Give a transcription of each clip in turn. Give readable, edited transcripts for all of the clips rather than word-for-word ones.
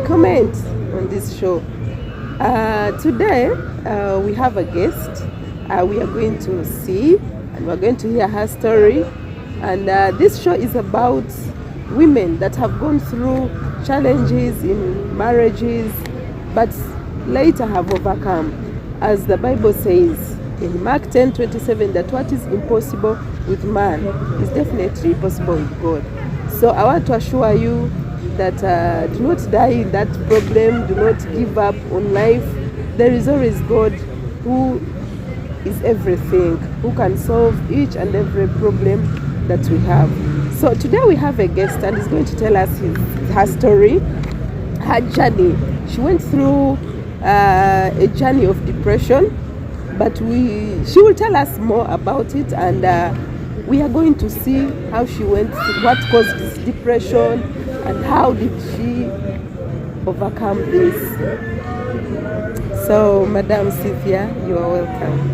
comment on this show. Today we have a guest. We are going to see and we're going to hear her story. And this show is about women that have gone through challenges in marriages, but later have overcome. As the Bible says in Mark 10:27, that what is impossible with man is definitely possible with God. So I want to assure you that do not die in that problem, do not give up on life. There is always God who is everything, who can solve each and every problem that we have. So today we have a guest and he's going to tell us her story, her journey. She went through a journey of depression, but she will tell us more about it, and we are going to see how she went, what caused this depression, and how did she overcome this. So, Madam Cynthia, you are welcome.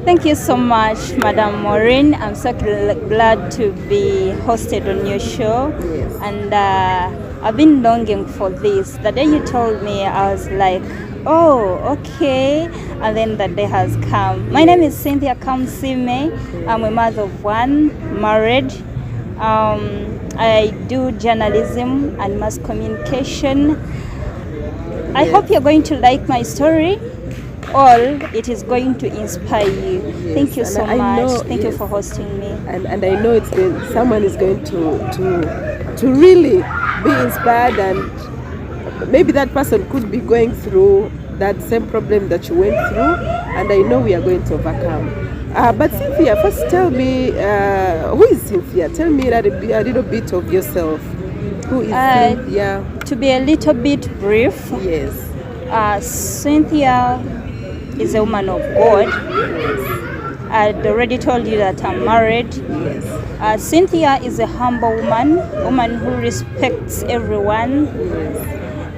Thank you so much, Madam Maureen. I'm so glad to be hosted on your show. Yes. And I've been longing for this. The day you told me, I was like, oh, okay. And then the day has come. My name is Cynthia Kamsime. I'm a mother of one, married. I do journalism and mass communication. I hope you're going to like my story. All it is going to inspire you. Yes. Thank you so much. Thank you yes. for hosting me. And I know someone is going to really be inspired, and maybe that person could be going through that same problem that you went through, and I know we are going to overcome. But Cynthia, first tell me, who is Cynthia? Tell me a little bit of yourself. Who is Cynthia? To be a little bit brief, Yes. Cynthia is a woman of God. I'd already told you that I'm married. Yes. Cynthia is a humble woman who respects everyone.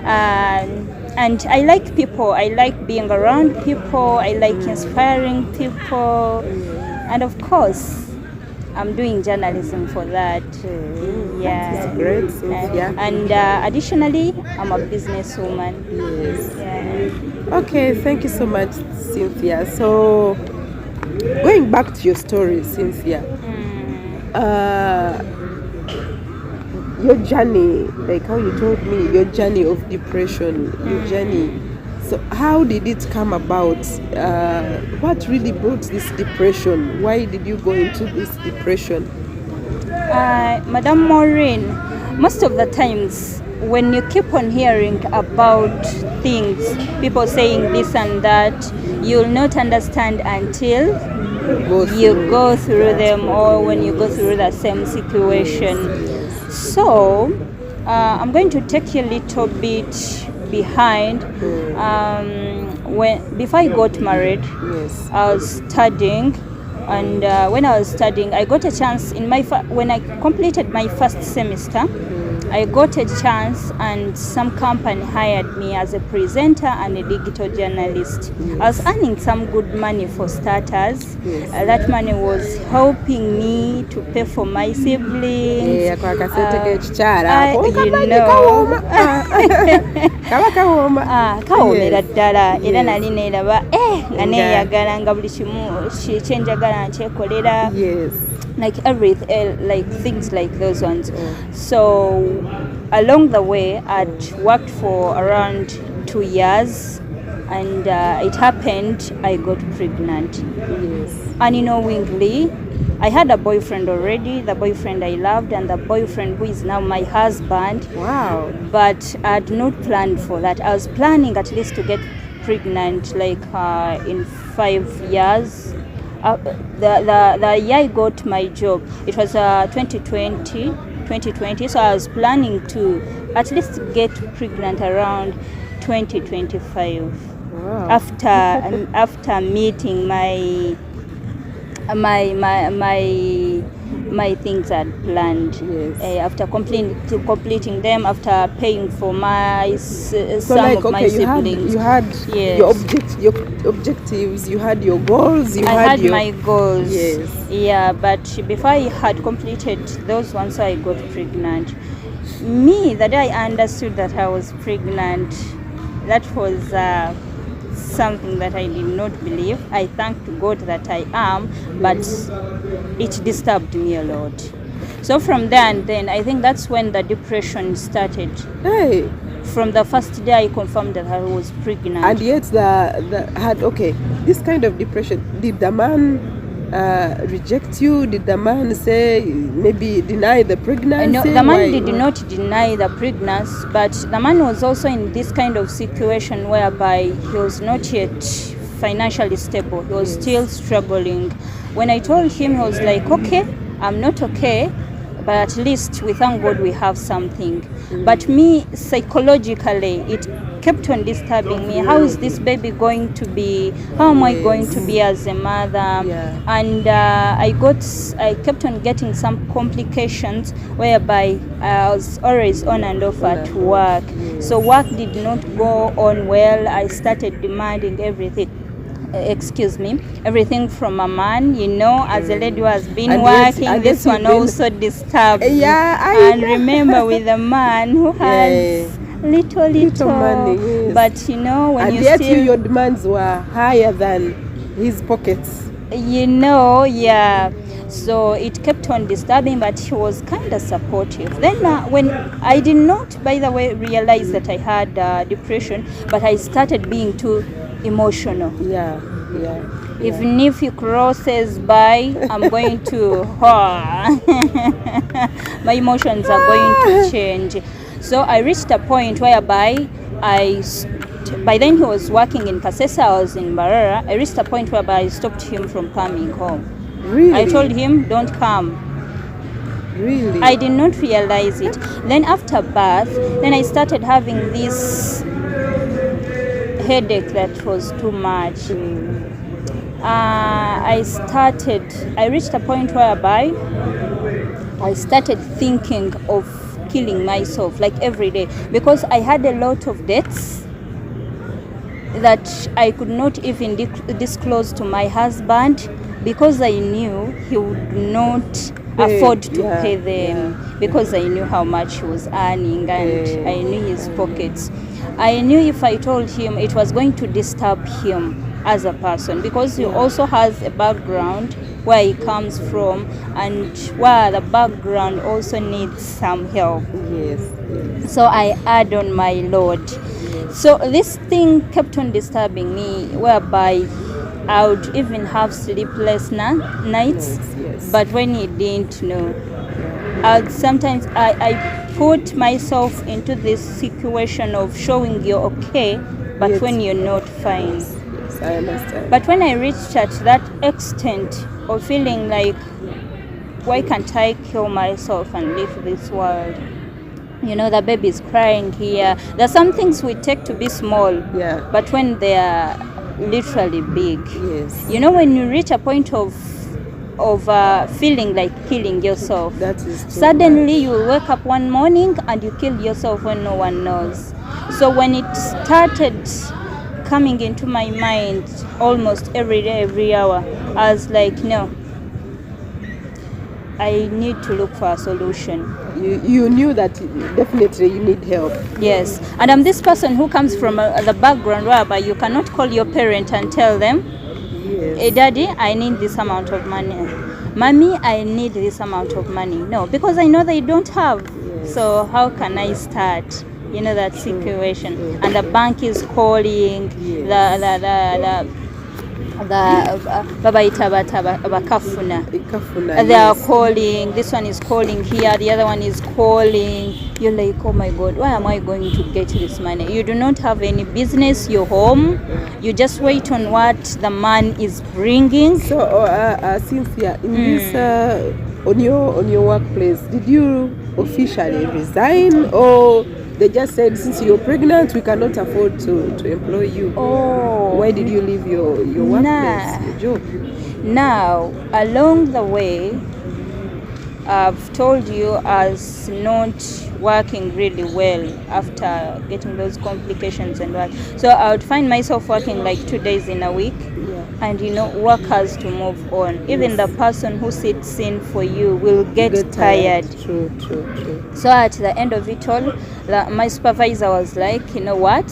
And I like people. I like being around people. I like inspiring people. And of course, I'm doing journalism for that. Yeah. That's great, Cynthia. And additionally, I'm a businesswoman. Yes. Yeah. Okay, thank you so much, Cynthia. So, going back to your story, Cynthia, your journey, like how you told me, your journey of depression, your journey. So, how did it come about? What really brought this depression? Why did you go into this depression? Madam Maureen, most of the times when you keep on hearing about things, people saying this and that, you'll not understand until you go through them, or when you go through the same situation. So I'm going to take you a little bit behind. Before I got married, Yes. I was studying, and when I was studying, I got a chance when I completed my first semester. I got a chance, and some company hired me as a presenter and a digital journalist. I was earning some good money for starters. That money was helping me to pay for my siblings. Kawomera ddala era nali neeraba nga neeyagala nga buli kimu kyenjagala nkyekolera. Yes. Like everything, like things like those ones. So along the way, I'd worked for around 2 years, and it happened I got pregnant. Yes. Unknowingly, I had a boyfriend already, the boyfriend I loved, and the boyfriend who is now my husband. Wow. But I had not planned for that. I was planning at least to get pregnant like in 5 years. The year I got my job, it was 2020, so I was planning to at least get pregnant around 2025. Wow. After meeting my things I'd planned. Yes. After completing them, after paying for my some like, of my siblings. You had Yes. your objectives, you had your goals, I had my goals. Yes. Yeah, but before I had completed those ones, I got pregnant. Me, the day I understood that I was pregnant, that was something that I did not believe. I thanked God that I am, but it disturbed me a lot. So from there and then, I think that's when the depression started. Hey. From the first day I confirmed that I was pregnant. And yet this kind of depression, did the man reject you? Did the man say, maybe deny the pregnancy? No, the man did not deny the pregnancy, but the man was also in this kind of situation whereby he was not yet financially stable. He was still struggling. When I told him, he was like, okay, I'm not okay, but at least we thank God we have something. But me, psychologically, it kept on disturbing me. How is this baby going to be? How am I going to be as a mother? And I kept on getting some complications whereby I was always on and off at work. So work did not go on well. I started demanding everything from a man, as a lady who has been and working. Yes, this one also disturbed me. And remember, with a man who has little money, yes. But when and you yet still, your demands were higher than his pockets. So it kept on disturbing, but he was kind of supportive. Then when I did not, by the way, realize that I had depression, but I started being too emotional. Even if he crosses by, I'm going to my emotions are going to change. So I reached a point whereby by then he was working in Kasesa, I was in Barara. I reached a point whereby I stopped him from coming home. Really? I told him, don't come. Really? I did not realize it. Then after birth, then I started having this headache that was too much. I reached a point whereby I started thinking of killing myself, like every day, because I had a lot of debts that I could not even disclose to my husband, because I knew he would not afford to pay them, because I knew how much he was earning and I knew his pockets. I knew if I told him, it was going to disturb him as a person, because he also has a background where he comes from, and where the background also needs some help. So I add on my load. So this thing kept on disturbing me, whereby I would even have sleepless nights. But when he didn't know, sometimes I put myself into this situation of showing you're okay, but when you're not fine. I understand. But when I reached at that extent of feeling like, why can't I kill myself and leave this world? The baby's crying here. There are some things we take to be small, but when they are literally big, when you reach a point of feeling like killing yourself, that is suddenly you wake up one morning and you kill yourself when no one knows. So when it started coming into my mind almost every day, every hour, I was like, no, I need to look for a solution. You knew that definitely you need help. Yes, and I'm this person who comes from the background whereby you cannot call your parent and tell them, hey, Daddy, I need this amount of money. Mommy, I need this amount of money. No, because I know they don't have. So how can I start? That situation. And the bank is calling, they are calling, this one is calling here, the other one is calling. You're like, oh my God, where am I going to get this money? You do not have any business, you're home, you just wait on what the man is bringing. So Cynthia, in this on your workplace, did you officially resign, or they just said, since you're pregnant, we cannot afford to employ you? Why did you leave your workplace, your job? Now, along the way, I've told you as not working really well after getting those complications and what. So I would find myself working like 2 days in a week. Yeah. And work has to move on. Even the person who sits in for you will get tired. True. So at the end of it all, my supervisor was like, you know what?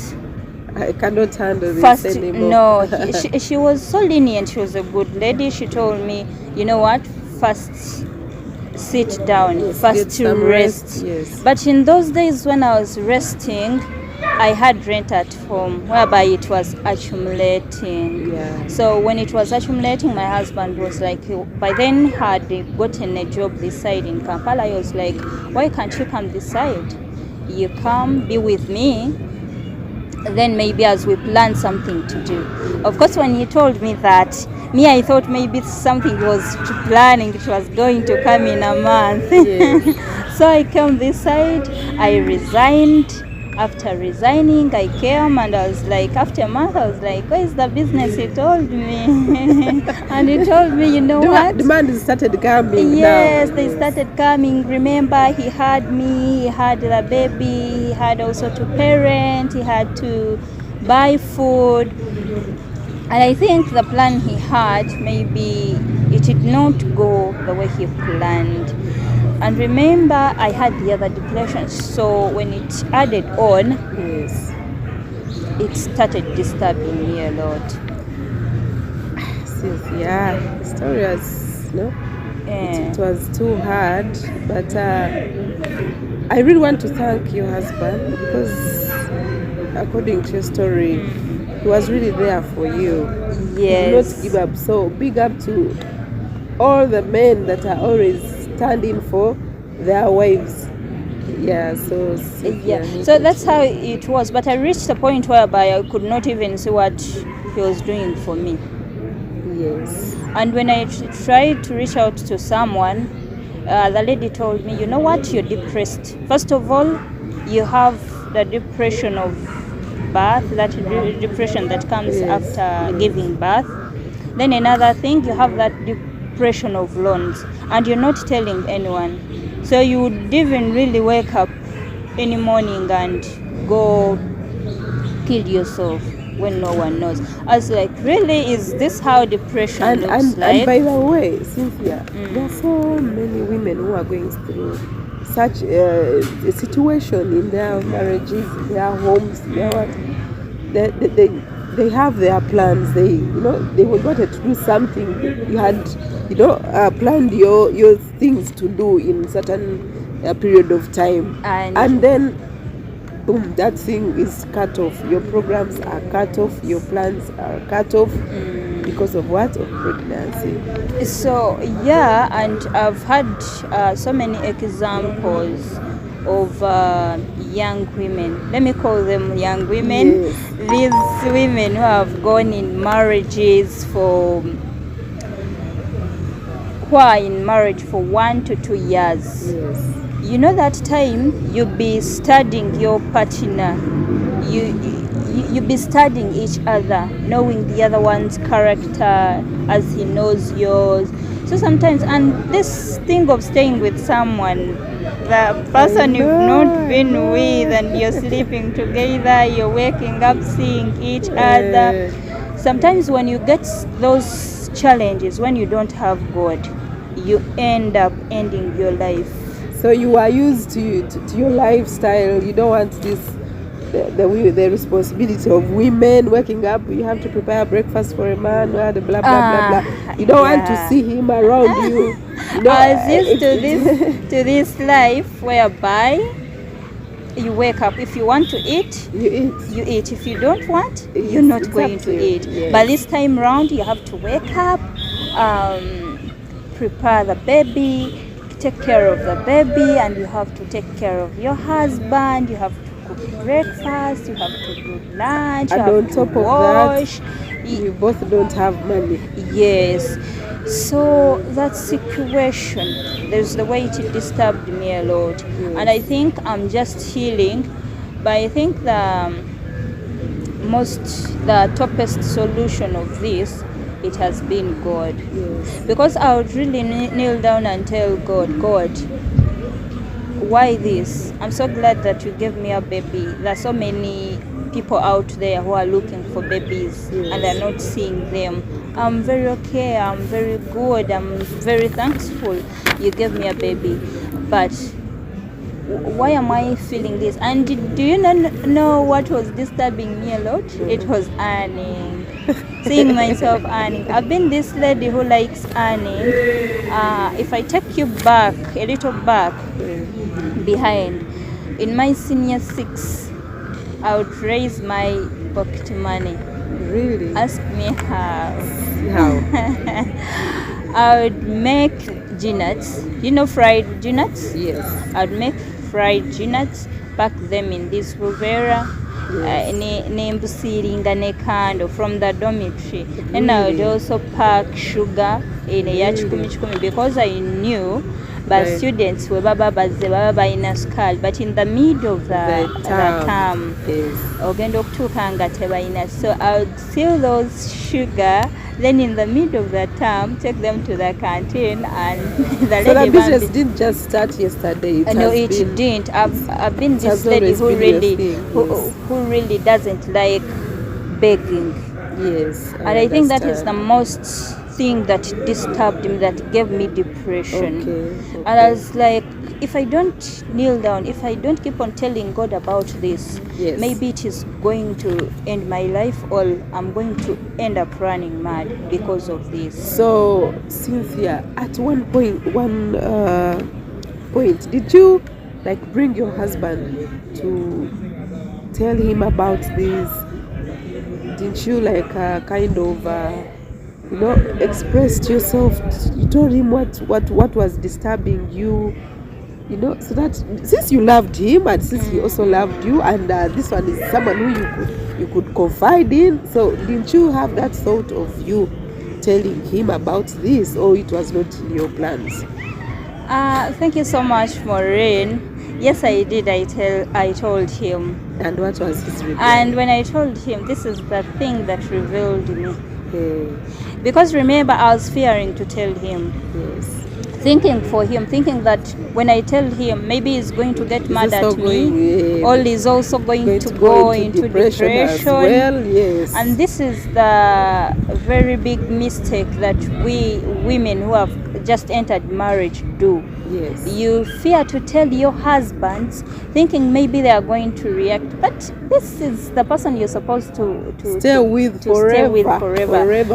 I cannot handle First, this anymore. no, she was so lenient. She was a good lady. She told me, you know what? First, sit down. Yes, First, get some rest. Yes. But in those days when I was resting, I had rent at home, whereby it was accumulating. Yeah. So when it was accumulating, my husband was like, by then had gotten a job this side in Kampala. I was like, why can't you come this side? You come, be with me, then maybe as we plan something to do. Of course, when he told me that, I thought maybe something he was planning, it was going to come in a month. Yes. So I came this side, I resigned. After resigning, I came and I was like, after a month, I was like, where is the business? He told me. And he told me, you know what? Demand started coming. Yes, now. they started coming. Remember, he had me, he had the baby, he had also to parent, he had to buy food. And I think the plan he had, maybe it did not go the way he planned. And remember, I had the other depression, so when it added on, Yes. it started disturbing me a lot. The story was, it was too hard, but I really want to thank your husband, because according to your story, he was really there for you. Yes. He did not give up. So big up to all the men that are always standing for their wives. Yeah, so that's how it was. But I reached a point whereby I could not even see what he was doing for me. Yes. And when I tried to reach out to someone, the lady told me, you know what, you're depressed. First of all, you have the depression of birth, that depression that comes after giving birth. Then another thing, you have that depression of loans, and you're not telling anyone. So you would even really wake up in the morning and go kill yourself when no one knows. I was like, really, is this how depression looks like? And by the way, Cynthia, there are so many women who are going through such a situation in their marriages, their homes, they have their plans. They wanted to do something. You had planned your things to do in certain period of time, and then boom, that thing is cut off. Your programs are cut off. Your plans are cut off because of what? Of pregnancy. So and I've had so many examples of young women. Let me call them young women. Yes. These women who have gone in marriages who are in marriage for 1 to 2 years. Yes. You know that time you'll be studying your partner. You be studying each other, knowing the other one's character as he knows yours. So sometimes, and this thing of staying with someone, the person you've not been with, and you're sleeping together, you're waking up seeing each other. Sometimes when you get those challenges, when you don't have God, you end up ending your life. So you are used to your lifestyle. You don't want this the responsibility of women waking up. You have to prepare breakfast for a man, blah blah blah blah blah. You don't want to see him around you. I was used to this life whereby you wake up. If you want to eat, you eat. If you don't want, you're not going to eat. Yes. But this time round, you have to wake up, prepare the baby, take care of the baby, and you have to take care of your husband. You have to cook breakfast, you have to do lunch, and you on have top to of wash. that, you both don't have money. Yes. So that situation, there's the way it disturbed me a lot. Yes. And I think I'm just healing, but I think the toppest solution of this it has been God. Yes. Because I would really kneel down and tell God, God, why this? I'm so glad that you gave me a baby. There are so many people out there who are looking for babies and they're not seeing them. I'm very okay, I'm very good, I'm very thankful you gave me a baby. But why am I feeling this? And do you know what was disturbing me a lot? It was earning. Seeing myself earning. I've been this lady who likes earning. If I take you back, a little back behind, in my senior 6, I would raise my pocket money. Really? Ask me how. How? I would make G-nuts. You know fried G-nuts? Yes. I would make fried G-nuts, pack them in this Ruvera, nembusiringa nekando from the dormitory. And I would also pack sugar in a yachikumi because I knew but students were baba in a skull, but in the middle of the term, so I would steal those sugar. Then in the middle of the term, take them to the canteen, and the so that business didn't just start yesterday. No, it didn't. I've been this lady who really doesn't like begging. Yes, and I think that is the most thing that disturbed me, that gave me depression. Okay. And I was like, if I don't kneel down, if I don't keep on telling God about this, maybe it is going to end my life, or I'm going to end up running mad because of this. So, Cynthia, at one point, did you like bring your husband to tell him about this? Didn't you like kind of expressed yourself? You told him what was disturbing you, so that since you loved him and since he also loved you, and this one is someone who you could confide in, so didn't you have that thought of you telling him about this, or it was not in your plans? Thank you so much, Maureen. Yes, I did. I told him. And what was his reply? And when I told him, this is the thing that revealed me. Because remember, I was fearing to tell him. Yes. Thinking for him, thinking that when I tell him, maybe he's going to get mad at me, or he's also going to go into depression. As well. Yes. And this is the very big mistake that we women who have just entered marriage do. Yes. You fear to tell your husbands, thinking maybe they are going to react, but this is the person you're supposed to stay with forever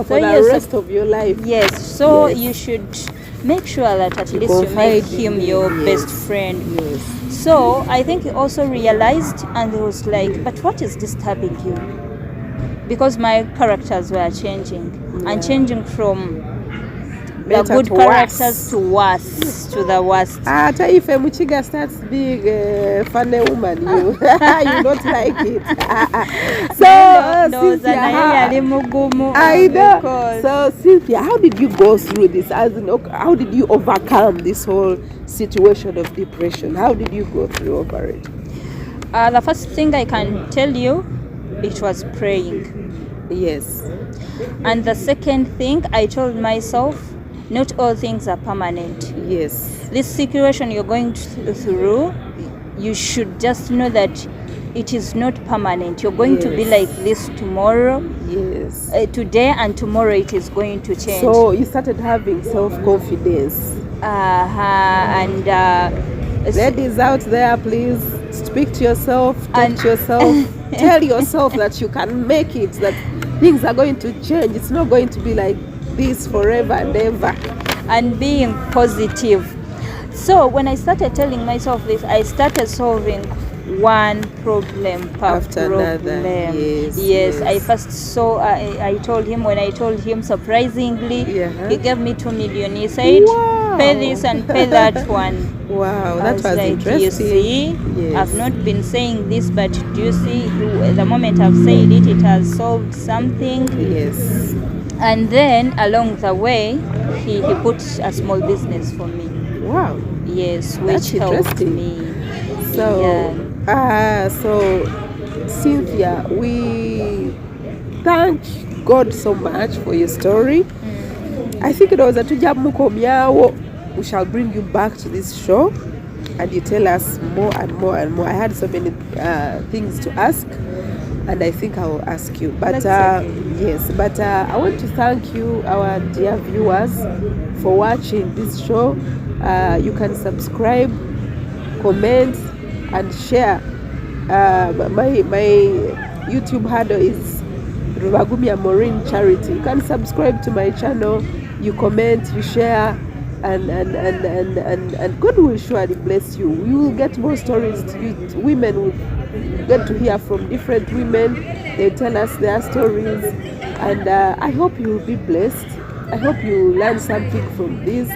for the rest of your life. Yes. So you should make sure that at least you make him your best friend. Yes. So I think he also realized, and he was like, but what is disturbing you? Because my characters were changing, and changing from the good characters to worse, to the worst. If a Muchiga starts being a funny woman, you don't like it. I know. So Cynthia, how did you go through this? How did you overcome this whole situation of depression? How did you go through over it? The first thing I can tell you, it was praying. Yes. And the second thing, I told myself, not all things are permanent. Yes. This situation you're going through, you should just know that it is not permanent. You're going to be like this tomorrow. Yes. Today and tomorrow it is going to change. So you started having self-confidence. And ladies out there, please speak to yourself, talk to yourself, tell yourself that you can make it, that things are going to change. It's not going to be like this forever and ever. And being positive. So when I started telling myself this, I started solving one problem after another. Yes. I first saw, I told him, when I told him, surprisingly, he gave me 2 million. He said, pay this and pay that one. Wow, that was like, interesting. You see, I've not been saying this, but do you see, the moment I've said it, it has solved something. Yes. And then along the way, he put a small business for me. Wow. Yes, which helped me. So, so Cynthia, we thank God so much for your story. I think it was a tujamukomyawo. We shall bring you back to this show and you tell us more and more and more. I had so many things to ask, and I think I will ask you. But yes, but I want to thank you, our dear viewers, for watching this show. You can subscribe, comment, and share. My YouTube handle is Rubagumya Maureen Charity. You can subscribe to my channel. You comment, you share. And God will surely bless you. You will get more stories. Women will get to hear from different women. They tell us their stories, and I hope you will be blessed. I hope you learn something from this.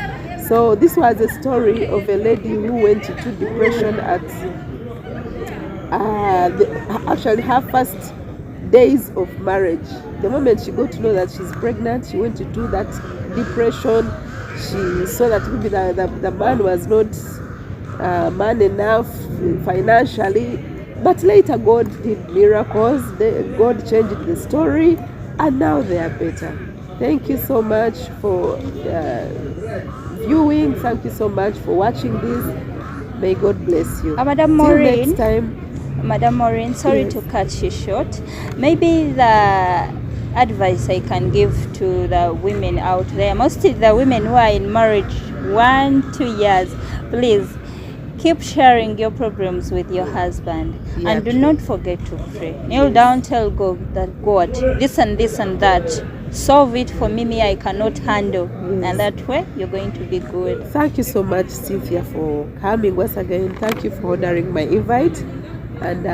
So this was a story of a lady who went into depression at actually her first days of marriage. The moment she got to know that she's pregnant, she went into that depression. She saw that maybe the man was not man enough financially, but later God did miracles. God changed the story, and now they are better. Thank you so much for viewing. Thank you so much for watching this. May God bless you. Madam Till Maureen, next time. Madam Maureen, sorry Yes. to cut you short. Maybe the advice I can give to the women out there, mostly the women who are in marriage 1-2 years, please keep sharing your problems with your husband, Yeah, and do true. not forget to pray. Kneel down, tell God that God, this and this and that, solve it for me, I cannot handle. Yes. And that way you're going to be good. Thank you so much, Cynthia, for coming once again. Thank you for honoring my invite, and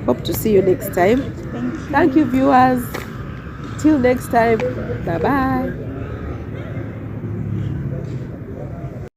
hope to see you next time. Thank you. Thank you, viewers. Till next time. Bye bye.